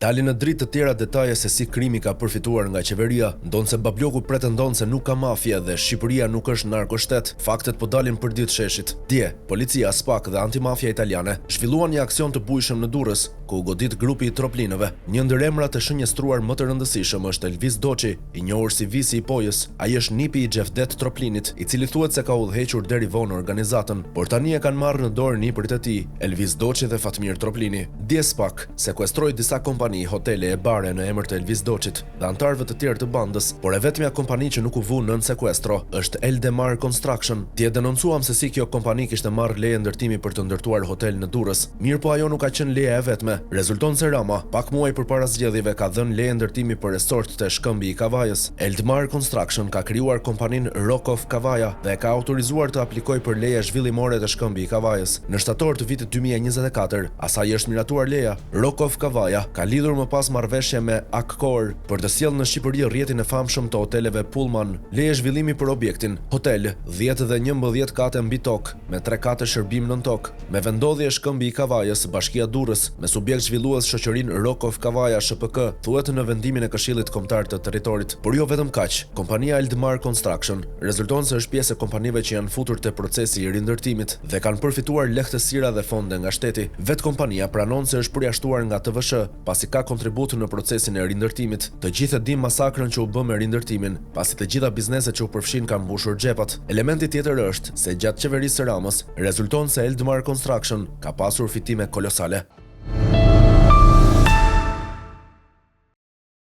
Dalin në dritë të tjera detaje se si krimi ka përfituar nga qeveria, ndonse Babloku pretendon se nuk ka mafia dhe Shqipëria nuk është narkoshtet, faktet po dalin për ditë sheshit. Dje, policia, SPAK dhe antimafia italiane zhvilluan një aksion të bujshëm në Durrës, ku u godit grupi i troplinëve. Një ndër emrat e shënjestruar më të rëndësishëm është Elvis Doçi, i njohur si Visi i Pojës. Ai është nipi i Xhevdet Troplinit, i cili thuhet se ka udhëhequr deri vonë organizatën, por tani e kanë marrë në dorë nipërit e tij, Elvis Doçi dhe Fatmir Troplini. Dje SPAK sekuestroi disa kompani, hotele e bare në emër të Elvis Doçit dhe antarëve të tjerë të bandës, por e vetmja kompani që nuk u vu nën sekuestro është Eldemar Construction. Dje denoncuam se si kjo kompani kishte marrë leje ndërtimi për të ndërtuar hotel në Durrës. Mirë po ajo nuk ka qenë leja e vetme. Rezulton se Rama, pak muaj përpara zgjedhjeve, ka dhënë leje ndërtimi për resort të Shkëmbi i Kavajës. Eldemar Construction ka krijuar kompaninë Rock of Kavaja dhe ka autorizuar të aplikojë për leje zhvillimore të Shkëmbi i Kavajës. Në shtator të vitit 2024, asaj është miratuar leja. Rock of Kavaja ka lidhur më pas marrëveshje me Accor për të sjellë në Shqipëri rrjetin e famshëm të hoteleve Pullman. Leje zhvillimi për objektin, hotel 10 dhe 11 kate mbi tokë, me 3 kate shërbim nën tokë, me vendodhje Shkëmbi i Kavajës, Bashkia Durrës, me subjekt zhvillues shoqërinë Rock of Kavaja SHPK, thuhet në vendimin e Këshillit Kombëtar të Territorit. Por jo vetëm kaq, kompania Eldemar Construction rezulton se është pjesë e kompanive që janë futur te procesi i rindërtimit dhe kanë përfituar lehtësira dhe fonde nga shteti. Vet kompania pranon se është përjashtuar nga TVSH pasi ka kontribut në procesin e rindërtimit. Të gjithë e dim masakrën që u bë me rindërtimin, pasi të gjitha bizneset që u përfshin kanë mbushur xhepat. Elementi tjetër është se gjatë qeverisë së Ramës rezulton se Eldemar Construction ka pasur fitime kolosale.